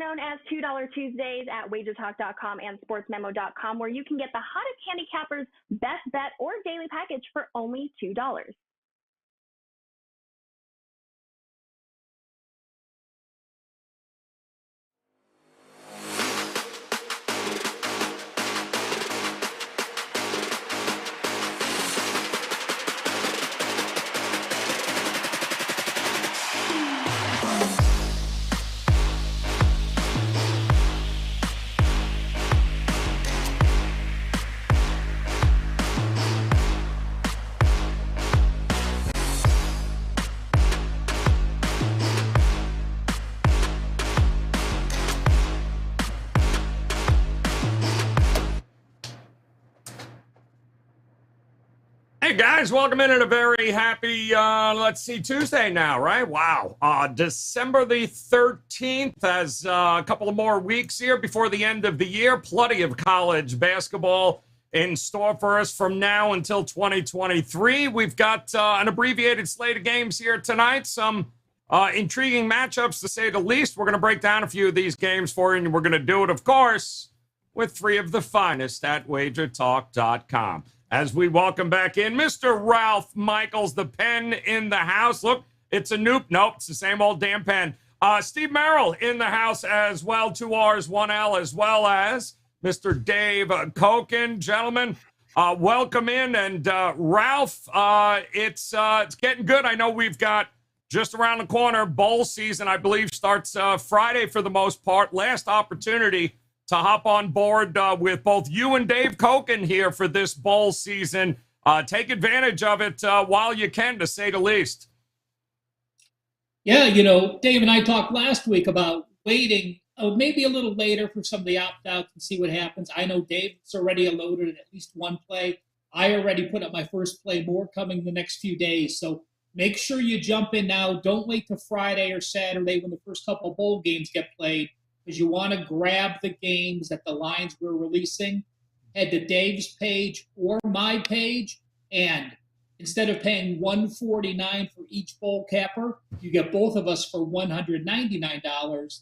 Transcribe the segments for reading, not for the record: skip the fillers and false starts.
known as $2 Tuesdays at WagerTalk.com and SportsMemo.com, where you can get the hottest handicappers' best bet or daily package for only $2. Hey guys, welcome in at a very happy, Tuesday now, right? Wow. December the 13th, as a couple of more weeks here before the end of the year. Plenty of college basketball in store for us from now until 2023. We've got an abbreviated slate of games here tonight. Some intriguing matchups, to say the least. We're going to break down a few of these games for you, and we're going to do it, of course, with three of the finest at WagerTalk.com. As we welcome back in Mr. Ralph Michaels, the pen in the house. Look, it's a nope. Nope, it's the same old damn pen. Steve Merril in the house as well, 2 R's, 1 L, as well as Mr. Dave Cokin. Gentlemen, welcome in. And Ralph, it's getting good. I know we've got just around the corner. Bowl season, I believe, starts Friday for the most part. Last opportunity to hop on board with both you and Dave Cokin here for this bowl season. Take advantage of it while you can, to say the least. Yeah, Dave and I talked last week about waiting maybe a little later for some of the opt-outs and see what happens. I know Dave's already loaded in at least one play. I already put up my first play, more coming the next few days. So make sure you jump in now. Don't wait till Friday or Saturday when the first couple of bowl games get played, because you want to grab the games at the lines we're releasing. Head to Dave's page or my page, and instead of paying $149 for each bowl capper, you get both of us for $199.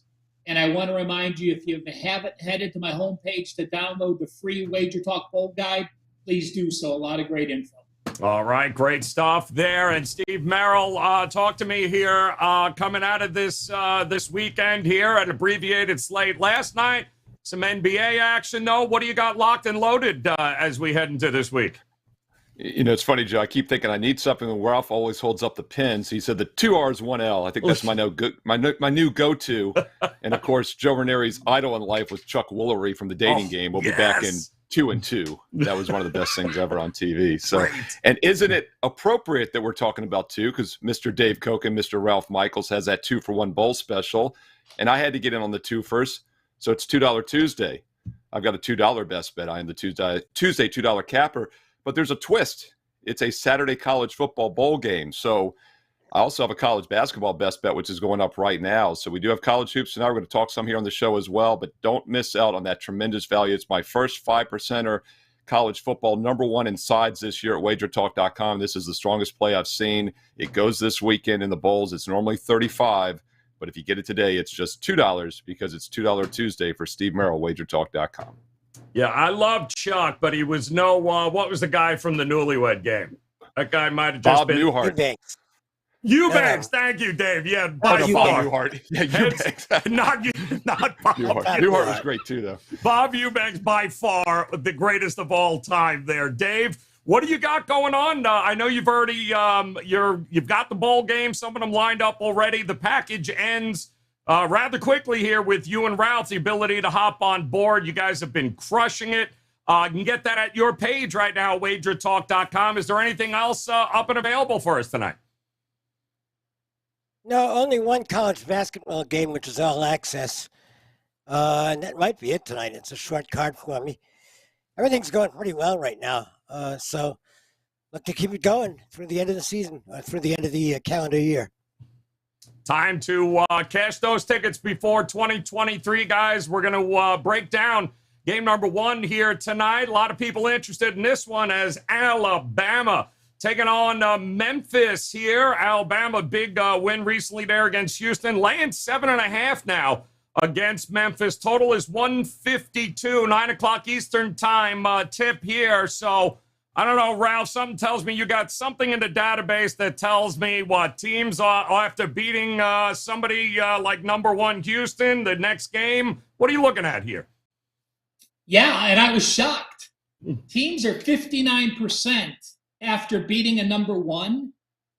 And I want to remind you, if you haven't headed to my homepage to download the free Wager Talk Bowl Guide, please do so. A lot of great info. All right, great stuff there. And Steve Merril, talk to me here coming out of this weekend here, an abbreviated slate last night. Some NBA action, though. What do you got locked and loaded as we head into this week? It's funny, Joe. I keep thinking I need something, and Ralph always holds up the pins. He said the 2 R's, 1 L. I think that's my new go-to. And, of course, Joe Ranieri's idol in life was Chuck Woolery from The Dating Game. We'll be back in 2 and 2. That was one of the best things ever on TV. So, and isn't it appropriate that we're talking about 2? Because Mr. Dave Cokin, Mr. Ralph Michaels has that 2-for-1 bowl special, and I had to get in on the 2 first. So it's $2 Tuesday. I've got a $2 best bet. I am the Tuesday $2 capper. But there's a twist. It's a Saturday college football bowl game. So I also have a college basketball best bet, which is going up right now. So we do have college hoops tonight. We're going to talk some here on the show as well, but don't miss out on that tremendous value. It's my first 5%er college football, #1 in sides this year at WagerTalk.com. This is the strongest play I've seen. It goes this weekend in the bowls. It's normally $35, but if you get it today, it's just $2 because it's $2 Tuesday for Steve Merril, WagerTalk.com. Yeah, I love Chuck, but he was no, what was the guy from the Newlywed Game? That guy might have just been Newhart. Eubanks, thank you, Dave. Yeah, by Bob far. Newhart. Yeah, Eubanks. not Bob. Newhart was great too, though. Bob Eubanks, by far the greatest of all time. There, Dave. What do you got going on? I know you've already you've got the bowl game. Some of them lined up already. The package ends rather quickly here with you and Ralph. The ability to hop on board. You guys have been crushing it. You can get that at your page right now, WagerTalk.com. Is there anything else up and available for us tonight? No, only one college basketball game, which is all access. And that might be it tonight. It's a short card for me. Everything's going pretty well right now. So look to keep it going through the end of the season, through the end of the calendar year. Time to cash those tickets before 2023, guys. We're going to break down game #1 here tonight. A lot of people interested in this one as Alabama taking on Memphis here. Alabama, big win recently there against Houston, laying 7.5 now against Memphis. Total is 152, 9 o'clock Eastern time tip here. So I don't know, Ralph, something tells me you got something in the database that tells me what teams after beating somebody like number one Houston, the next game. What are you looking at here? Yeah, and I was shocked. Teams are 59% after beating a number one.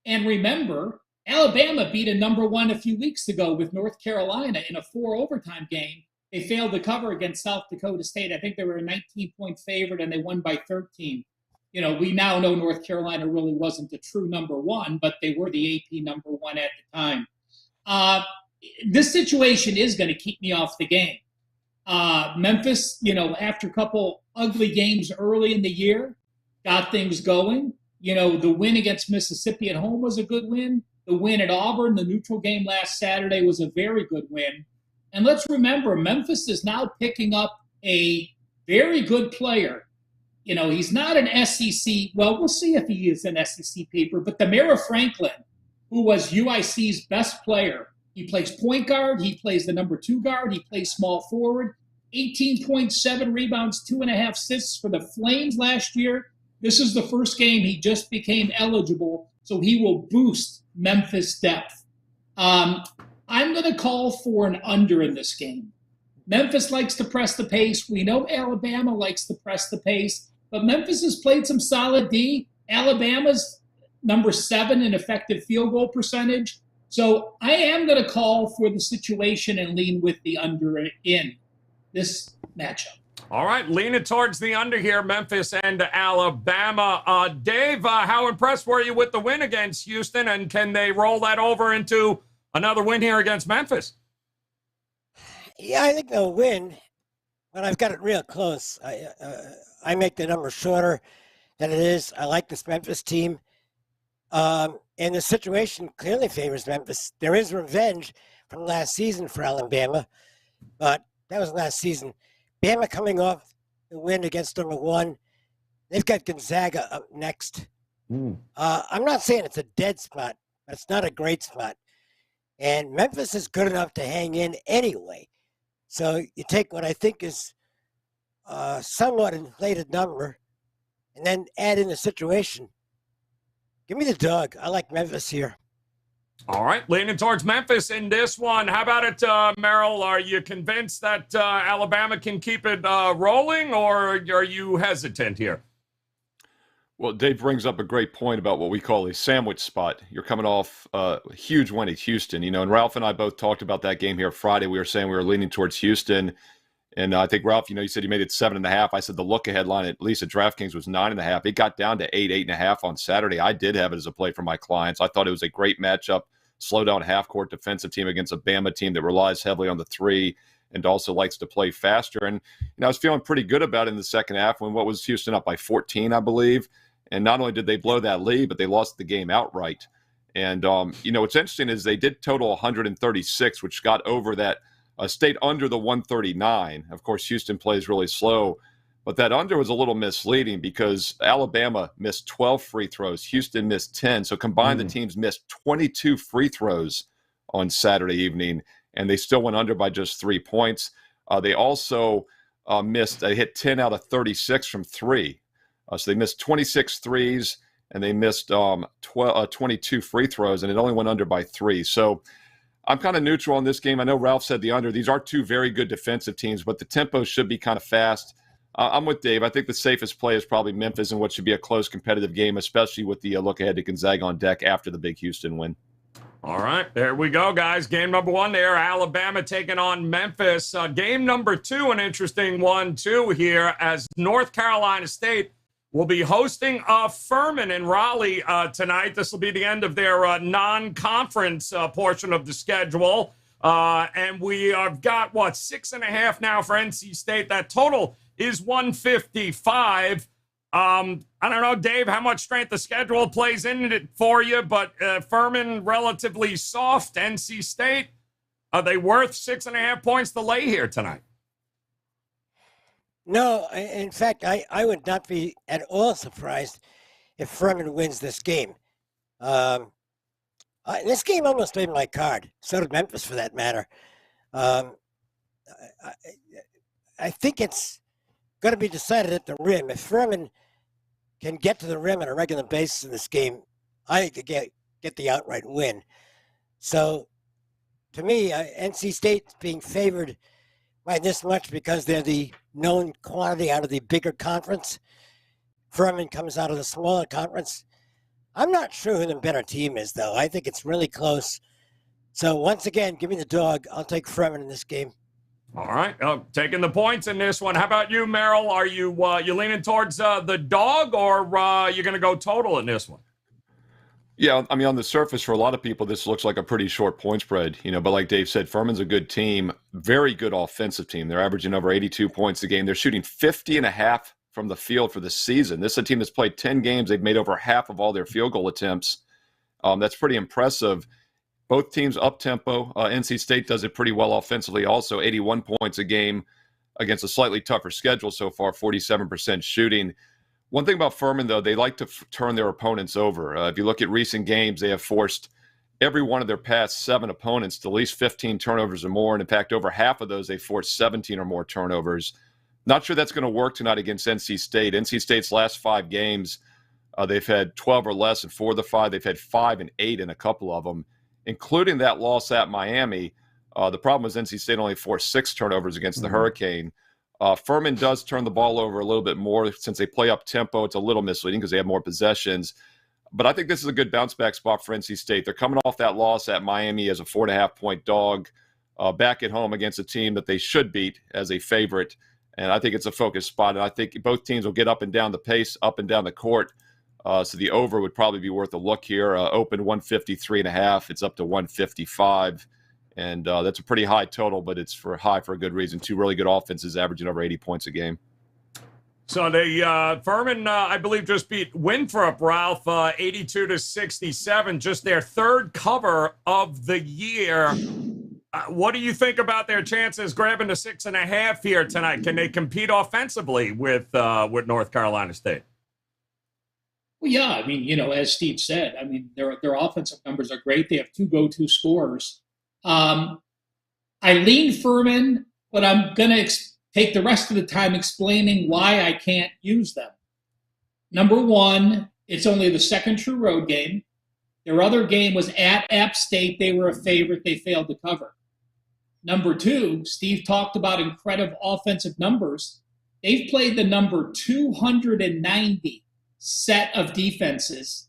And remember, Alabama beat a number one a few weeks ago with North Carolina in a 4 overtime game. They failed to cover against South Dakota State. I think they were a 19-point favorite, and they won by 13. You know, we now know North Carolina really wasn't the true number one, but they were the AP number one at the time. This situation is going to keep me off the game. Memphis, you know, after a couple ugly games early in the year, got things going. You know, the win against Mississippi at home was a good win. The win at Auburn, the neutral game last Saturday, was a very good win. And let's remember, Memphis is now picking up a very good player. You know, he's not an SEC. Well, we'll see if he is an SEC paper. But the Merril Franklin, who was UIC's best player, he plays point guard. He plays the number 2 guard. He plays small forward. 18.7 rebounds, 2.5 assists for the Flames last year. This is the first game he just became eligible, so he will boost Memphis depth. I'm going to call for an under in this game. Memphis likes to press the pace. We know Alabama likes to press the pace. But Memphis has played some solid D. Alabama's number 7 in effective field goal percentage. So I am going to call for the situation and lean with the under in this matchup. All right, leaning towards the under here, Memphis and Alabama. Dave, how impressed were you with the win against Houston, and can they roll that over into another win here against Memphis? Yeah, I think they'll win, but I've got it real close. I make the number shorter than it is. I like this Memphis team. And the situation clearly favors Memphis. There is revenge from last season for Alabama, but that was last season. Bama coming off the win against number 1. They've got Gonzaga up next. I'm not saying it's a dead spot, but it's not a great spot. And Memphis is good enough to hang in anyway. So you take what I think is somewhat inflated number and then add in the situation. Give me the dog. I like Memphis here. All right, leaning towards Memphis in this one. How about it, Merril? Are you convinced that Alabama can keep it rolling, or are you hesitant here? Well, Dave brings up a great point about what we call a sandwich spot. You're coming off a huge win at Houston, you know, and Ralph and I both talked about that game here Friday. We were saying we were leaning towards Houston. And I think, Ralph, you know, you said you made it 7.5. I said the look-ahead line, at least at DraftKings, was 9.5. It got down to 8.5 on Saturday. I did have it as a play for my clients. I thought it was a great matchup, slow-down half-court defensive team against a Bama team that relies heavily on the 3 and also likes to play faster. And, you know, I was feeling pretty good about it in the second half when what was Houston up by 14, I believe. And not only did they blow that lead, but they lost the game outright. And, you know, what's interesting is they did total 136, which got over that stayed under the 139. Of course, Houston plays really slow, but that under was a little misleading because Alabama missed 12 free throws. Houston missed 10. So combined, the teams missed 22 free throws on Saturday evening, and they still went under by just 3 points. They also hit 10 out of 36 from 3. So they missed 26 threes, and they missed 22 free throws, and it only went under by 3. So I'm kind of neutral on this game. I know Ralph said the under. These are 2 very good defensive teams, but the tempo should be kind of fast. I'm with Dave. I think the safest play is probably Memphis in what should be a close competitive game, especially with the look ahead to Gonzaga on deck after the big Houston win. All right, there we go, guys. Game number 1 there, Alabama taking on Memphis. Game number 2, an interesting one, too, here, as North Carolina State will be hosting Furman in Raleigh tonight. This will be the end of their non-conference portion of the schedule. And we have got, 6.5 now for NC State. That total is 155. I don't know, Dave, how much strength the schedule plays in it for you, but Furman relatively soft. NC State, are they worth 6.5 points to lay here tonight? No, in fact, I would not be at all surprised if Furman wins this game. This game almost made my card. So did Memphis, for that matter. I, I think it's going to be decided at the rim. If Furman can get to the rim on a regular basis in this game, I think they get the outright win. So, to me, NC State's being favored by this much because they're the known quantity out of the bigger conference. Furman comes out of the smaller conference. I'm not sure who the better team is, though. I think it's really close. So, once again, give me the dog. I'll take Furman in this game. All right, taking the points in this one. How about you, Merril? Are you leaning towards the dog, or you're going to go total in this one? Yeah, I mean, on the surface, for a lot of people, this looks like a pretty short point spread, but like Dave said, Furman's a good team, very good offensive team. They're averaging over 82 points a game. They're shooting 50.5 from the field for the season. This is a team that's played 10 games. They've made over half of all their field goal attempts. That's pretty impressive. Both teams up-tempo. NC State does it pretty well offensively also, 81 points a game against a slightly tougher schedule so far, 47% shooting. One thing about Furman, though, they like to turn their opponents over. If you look at recent games, they have forced every one of their past 7 opponents to at least 15 turnovers or more. And in fact, over half of those, they forced 17 or more turnovers. Not sure that's going to work tonight against NC State. NC State's last 5 games, they've had 12 or less in 4 of the 5. They've had 5 and 8 in a couple of them, including that loss at Miami. The problem was NC State only forced 6 turnovers against the Hurricane. Furman does turn the ball over a little bit more. Since they play up tempo, it's a little misleading because they have more possessions. But I think this is a good bounce back spot for NC State. They're coming off that loss at Miami as a 4.5-point dog, back at home against a team that they should beat as a favorite. And I think it's a focus spot. And I think both teams will get up and down the pace, up and down the court. So the over would probably be worth a look here. Open 153.5. It's up to 155. And that's a pretty high total, but it's high for a good reason. 2 really good offenses averaging over 80 points a game. So the Furman, I believe, just beat Winthrop, Ralph, 82-67, just their 3rd cover of the year. What do you think about their chances grabbing the 6.5 here tonight? Can they compete offensively with North Carolina State? Well, yeah. I mean, as Steve said, I mean, their offensive numbers are great. They have 2 go-to scorers. I lean Furman, but I'm going to take the rest of the time explaining why I can't use them. Number one, it's only the 2nd true road game. Their other game was at App State. They were a favorite. They failed to cover. Number 2, Steve talked about incredible offensive numbers. They've played the number 290 set of defenses,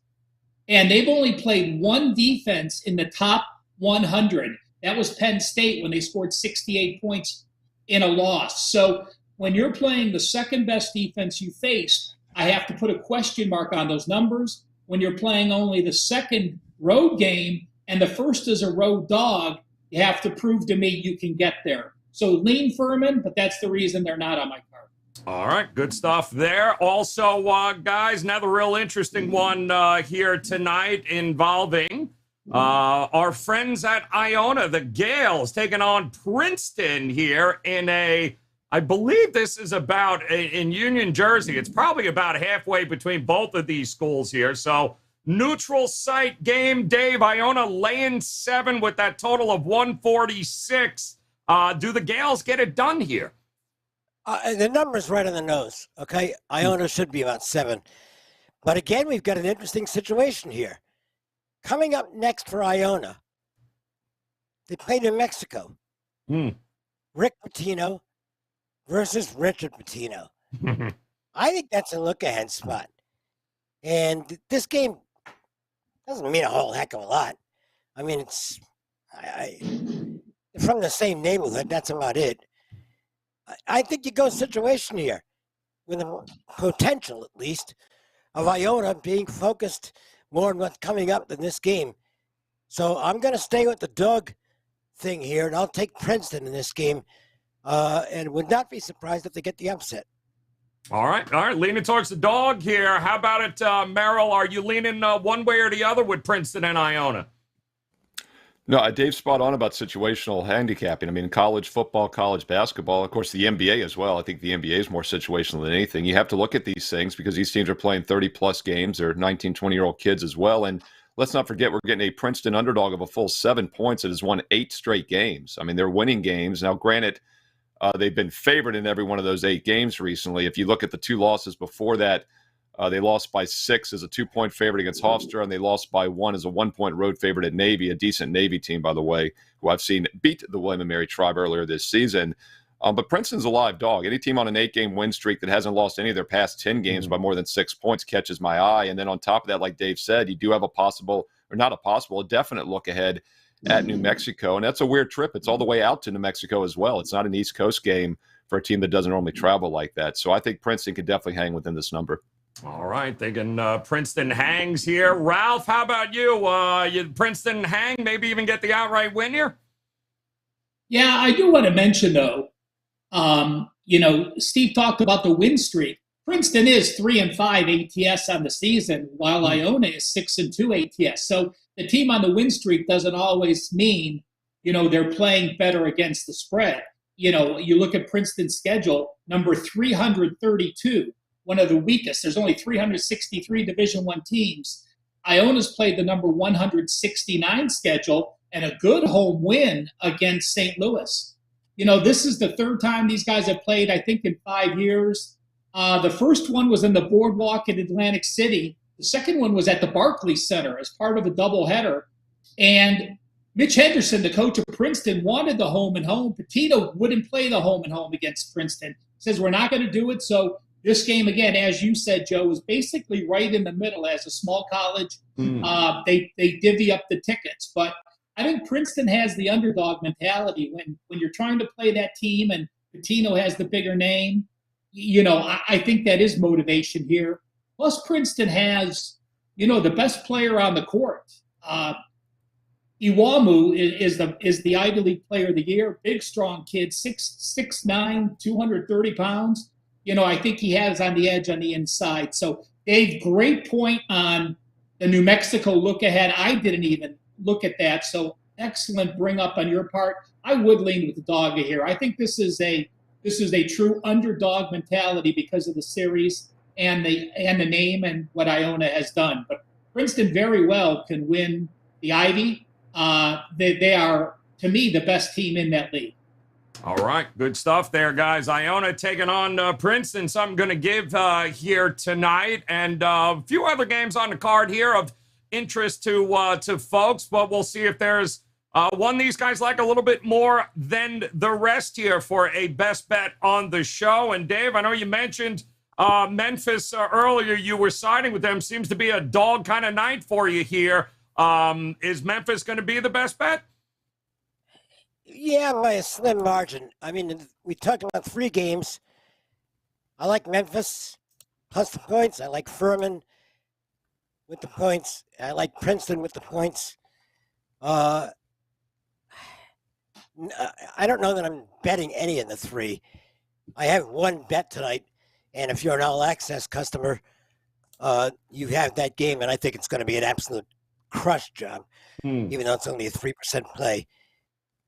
and they've only played 1 defense in the top 100. That was Penn State when they scored 68 points in a loss. So when you're playing the 2nd best defense you face, I have to put a question mark on those numbers. When you're playing only the 2nd road game and the 1st is a road dog, you have to prove to me you can get there. So lean Furman, but that's the reason they're not on my card. All right, good stuff there. Also, guys, another real interesting one here tonight involving our friends at Iona, the Gales, taking on Princeton here in I believe this is about in Union, Jersey. It's probably about halfway between both of these schools here. So neutral site game, Dave. Iona laying 7 with that total of 146. Do the Gales get it done here? The number's right on the nose, okay? Iona should be about 7. But again, we've got an interesting situation here. Coming up next for Iona, they play New Mexico. Rick Pitino versus Richard Pitino. I think that's a look-ahead spot. And this game doesn't mean a whole heck of a lot. I mean, it's from the same neighborhood. That's about it. I think you go situation here with a potential, at least, of Iona being focused more on what's coming up in this game. So I'm going to stay with the dog thing here, and I'll take Princeton in this game, and would not be surprised if they get the upset. All right, leaning towards the dog here. How about it, Merril? Are you leaning one way or the other with Princeton and Iona? No, Dave's spot on about situational handicapping. I mean, college football, college basketball, of course, the NBA as well. I think the NBA is more situational than anything. You have to look at these things because these teams are playing 30-plus games. They're 19, 20-year-old kids as well. And let's not forget, we're getting a Princeton underdog of a full 7 points that has won 8 straight games. I mean, they're winning games. Now, granted, They've been favored in every one of those 8 games recently. If you look at the 2 losses before that, they lost by 6 as a 2-point favorite against Hofstra, and they lost by 1 as a 1-point road favorite at Navy, a decent Navy team, by the way, who I've seen beat the William & Mary Tribe earlier this season. But Princeton's a live dog. Any team on an 8-game win streak that hasn't lost any of their past 10 games by more than 6 points catches my eye. And then on top of that, like Dave said, you do have a definite look ahead at New Mexico. And that's a weird trip. It's all the way out to New Mexico as well. It's not an East Coast game for a team that doesn't normally travel like that. So I think Princeton could definitely hang within this number. All right, thinking Princeton hangs here. Ralph, how about you? Princeton hang, maybe even get the outright win here? Yeah, I do want to mention, though, Steve talked about the win streak. Princeton is 3-5 ATS on the season, while Iona is 6-2 ATS. So the team on the win streak doesn't always mean, they're playing better against the spread. You look at Princeton's schedule, number 332, one of the weakest. There's only 363 Division I teams. Iona's played the number 169 schedule and a good home win against St. Louis. This is the third time these guys have played, I think, in 5 years. The first one was in the Boardwalk in Atlantic City. The second one was at the Barclays Center as part of a doubleheader. And Mitch Henderson, the coach of Princeton, wanted the home and home. Pitino wouldn't play the home and home against Princeton. Says, we're not going to do it. So this game, again, as you said, Joe, is basically right in the middle as a small college. They divvy up the tickets. But I think Princeton has the underdog mentality when you're trying to play that team and Pitino has the bigger name. I think that is motivation here. Plus, Princeton has, the best player on the court. Iwamu is the Ivy League Player of the Year. Big, strong kid, 6'9", 230 pounds. I think he has on the edge on the inside. So, Dave, great point on the New Mexico look ahead. I didn't even look at that. So, excellent bring up on your part. I would lean with the dog here. I think this is a true underdog mentality because of the series and the name and what Iona has done. But Princeton very well can win the Ivy. They are, to me, the best team in that league. All right, good stuff there, guys. Iona taking on Princeton. So I'm going to give here tonight, and a few other games on the card here of interest to folks. But we'll see if there's one these guys like a little bit more than the rest here for a best bet on the show. And Dave, I know you mentioned Memphis earlier. You were siding with them. Seems to be a dog kind of night for you here. Is Memphis going to be the best bet? Yeah, by a slim margin. I mean, we talked about 3 games. I like Memphis plus the points. I like Furman with the points. I like Princeton with the points. I don't know that I'm betting any of the 3. I have one bet tonight, and if you're an all-access customer, you have that game, and I think it's going to be an absolute crush job, even though it's only a 3% play.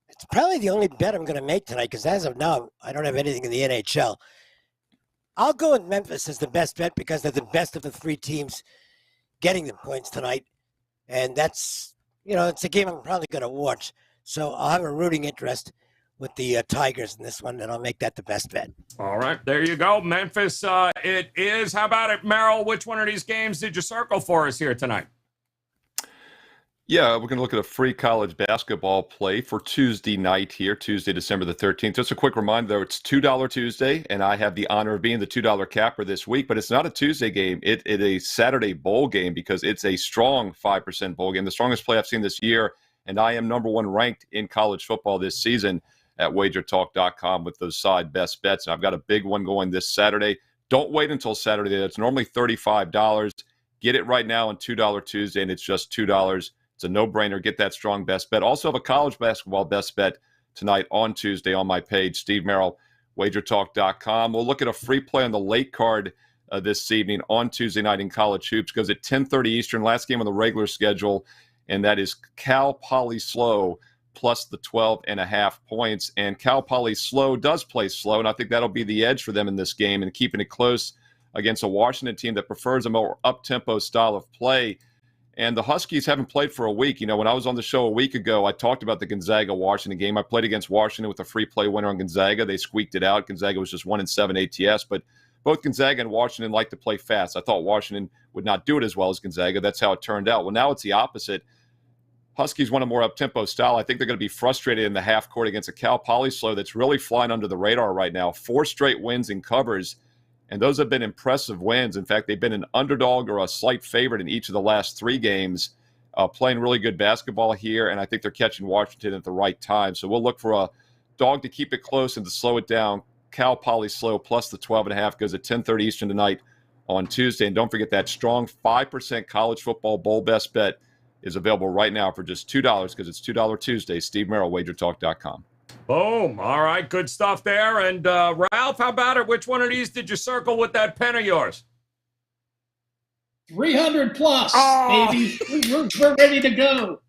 It's probably the only bet I'm going to make tonight because as of now, I don't have anything in the NHL. I'll go with Memphis as the best bet because they're the best of the 3 teams getting the points tonight. And that's, it's a game I'm probably going to watch. So I'll have a rooting interest with the Tigers in this one, and I'll make that the best bet. All right, there you go. Memphis, it is. How about it, Merril? Which one of these games did you circle for us here tonight? Yeah, we're going to look at a free college basketball play for Tuesday night here, Tuesday, December the 13th. Just a quick reminder, though, it's $2 Tuesday, and I have the honor of being the $2 capper this week, but it's not a Tuesday game. It's a Saturday bowl game because it's a strong 5% bowl game, the strongest play I've seen this year, and I am number 1 ranked in college football this season at WagerTalk.com with those side best bets. And I've got a big one going this Saturday. Don't wait until Saturday. It's normally $35. Get it right now on $2 Tuesday, and it's just $2. It's a no-brainer. Get that strong best bet. Also have a college basketball best bet tonight on Tuesday on my page, Steve Merril, WagerTalk.com. We'll look at a free play on the late card this evening on Tuesday night in college hoops. Goes at 10:30 Eastern, last game on the regular schedule, and that is Cal Poly Slow plus the 12.5 points. And Cal Poly Slow does play slow, and I think that'll be the edge for them in this game and keeping it close against a Washington team that prefers a more up-tempo style of play. And the Huskies haven't played for a week. You know, when I was on the show a week ago, I talked about the Gonzaga-Washington game. I played against Washington with a free play winner on Gonzaga. They squeaked it out. Gonzaga was just 1-7 ATS, but both Gonzaga and Washington like to play fast. I thought Washington would not do it as well as Gonzaga. That's how it turned out. Well, now it's the opposite. Huskies want a more up-tempo style. I think they're going to be frustrated in the half court against a Cal Poly Slow that's really flying under the radar right now. 4 straight wins and covers, and those have been impressive wins. In fact, they've been an underdog or a slight favorite in each of the last 3 games, playing really good basketball here, and I think they're catching Washington at the right time. So we'll look for a dog to keep it close and to slow it down. Cal Poly Slow plus the 12.5 goes at 10:30 Eastern tonight on Tuesday. And don't forget that strong 5% college football bowl best bet is available right now for just $2 because it's $2 Tuesday. Steve Merril, WagerTalk.com. Boom. All right. Good stuff there. And Ralph, how about it? Which one of these did you circle with that pen of yours? 300 plus, baby. We're ready to go.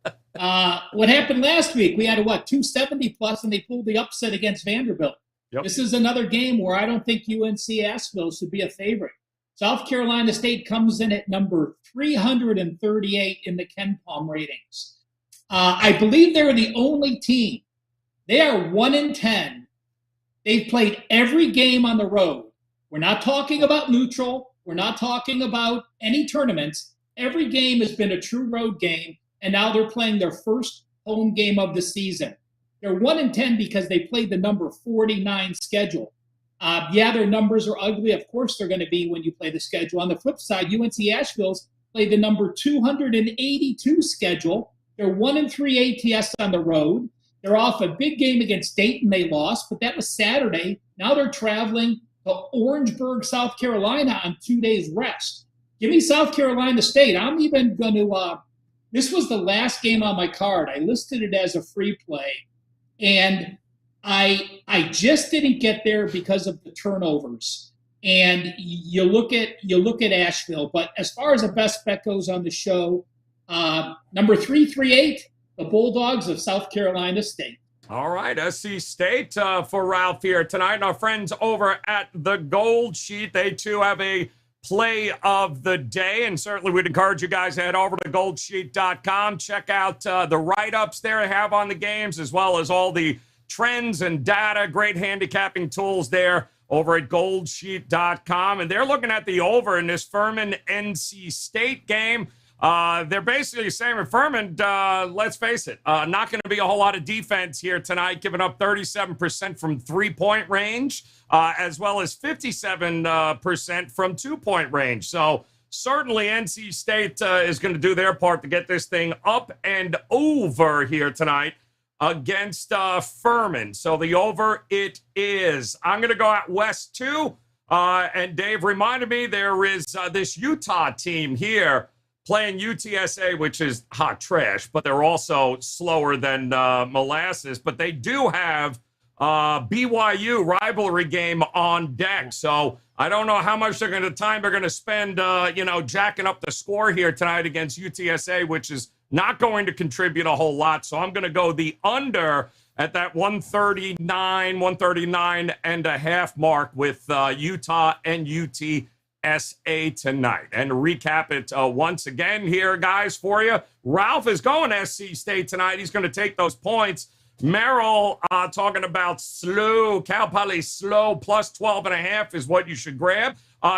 What happened last week? We had 270 plus, and they pulled the upset against Vanderbilt. Yep. This is another game where I don't think UNC Asheville should be a favorite. South Carolina State comes in at number 338 in the Ken Palm ratings. I believe they're the only team. They are 1-10. They've played every game on the road. We're not talking about neutral. We're not talking about any tournaments. Every game has been a true road game, and now they're playing their first home game of the season. They're 1-10 because they played the number 49 schedule. Their numbers are ugly. Of course they're going to be when you play the schedule. On the flip side, UNC Asheville's played the number 282 schedule. They're 1-3 ATS on the road. They're off a big game against Dayton. They lost, but that was Saturday. Now they're traveling to Orangeburg, South Carolina on 2 days rest. Give me South Carolina State. I'm even going to this was the last game on my card. I listed it as a free play, and I just didn't get there because of the turnovers. And you look at Asheville, but as far as the best bet goes on the show, number 338, the Bulldogs of South Carolina State. All right, SC State for Ralph here tonight. And our friends over at the Gold Sheet, they too have a play of the day. And certainly we'd encourage you guys to head over to goldsheet.com. Check out the write-ups there I have on the games, as well as all the trends and data. Great handicapping tools there over at goldsheet.com. And they're looking at the over in this Furman NC State game. They're basically saying with Furman, let's face it, not going to be a whole lot of defense here tonight, giving up 37% from 3-point range, as well as 57% from 2-point range. So certainly NC State is going to do their part to get this thing up and over here tonight against Furman. So the over it is. I'm going to go out west too. And Dave reminded me there is this Utah team here playing UTSA, which is hot trash, but they're also slower than molasses. But they do have BYU rivalry game on deck. So I don't know how much time they're going to spend, jacking up the score here tonight against UTSA, which is not going to contribute a whole lot. So I'm going to go the under at that 139 and a half mark with Utah and UTSA tonight. And to recap it once again here, guys, for you, Ralph is going SC State tonight. He's going to take those points. Merril talking about Cal Poly Slow plus 12.5 is what you should grab.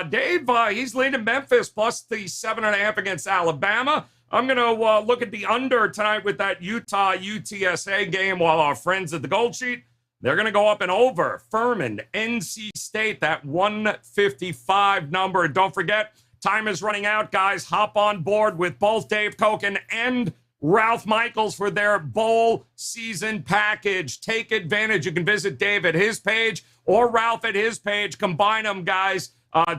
Dave, he's leading Memphis plus the 7.5 against Alabama. I'm going to look at the under tonight with that Utah-UTSA game, while our friends at the Gold Sheet, they're going to go up and over Furman, NC State, that 155 number. And don't forget, time is running out, guys. Hop on board with both Dave Cokin and Ralph Michaels for their bowl season package. Take advantage. You can visit Dave at his page or Ralph at his page. Combine them, guys.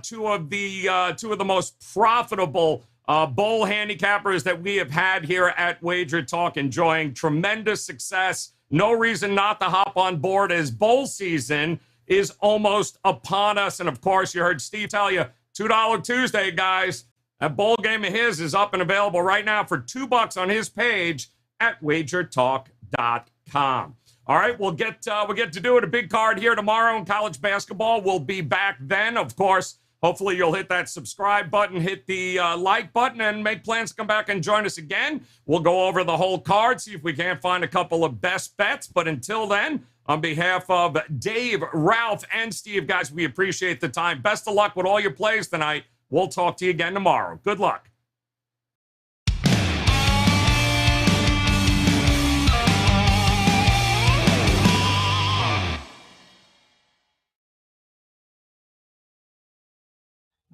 Two of the most profitable bowl handicappers that we have had here at Wager Talk, enjoying tremendous success. No reason not to hop on board, as bowl season is almost upon us. And of course, you heard Steve tell you, $2 Tuesday, guys. That bowl game of his is up and available right now for $2 on his page at WagerTalk.com. All right, we'll get to do it. A big card here tomorrow in college basketball. We'll be back then, of course, Hopefully you'll hit that subscribe button, hit the like button, and make plans to come back and join us again. We'll go over the whole card, see if we can't find a couple of best bets. But until then, on behalf of Dave, Ralph, and Steve, guys, we appreciate the time. Best of luck with all your plays tonight. We'll talk to you again tomorrow. Good luck.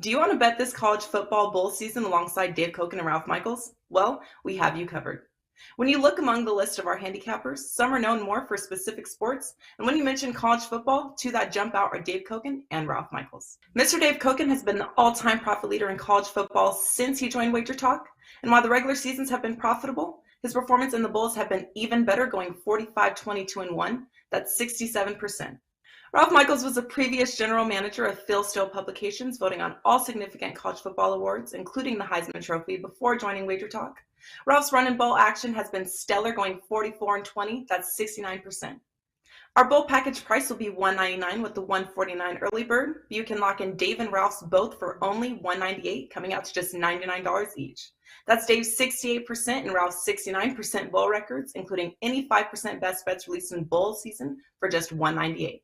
Do you want to bet this college football bowl season alongside Dave Cokin and Ralph Michaels? Well, we have you covered. When you look among the list of our handicappers, some are known more for specific sports, and when you mention college football, two that jump out are Dave Cokin and Ralph Michaels. Mr. Dave Cokin has been the all-time profit leader in college football since he joined WagerTalk, and while the regular seasons have been profitable, his performance in the bowls have been even better, going 45-22-1. That's 67%. Ralph Michaels was a previous general manager of Phil Steele Publications, voting on all significant college football awards, including the Heisman Trophy, before joining WagerTalk. Ralph's run and bowl action has been stellar, going 44-20. That's 69%. Our bowl package price will be $199 with the $149 early bird. You can lock in Dave and Ralph's both for only $198, coming out to just $99 each. That's Dave's 68% and Ralph's 69% bowl records, including any 5% best bets released in bowl season for just $198.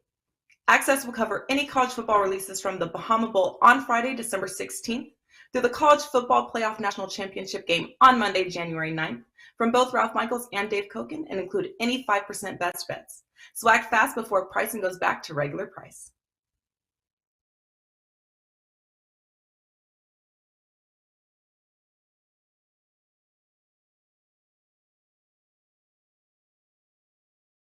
Access will cover any college football releases from the Bahama Bowl on Friday, December 16th, through the College Football Playoff National Championship game on Monday, January 9th, from both Ralph Michaels and Dave Cokin, and include any 5% best bets. So act fast before pricing goes back to regular price.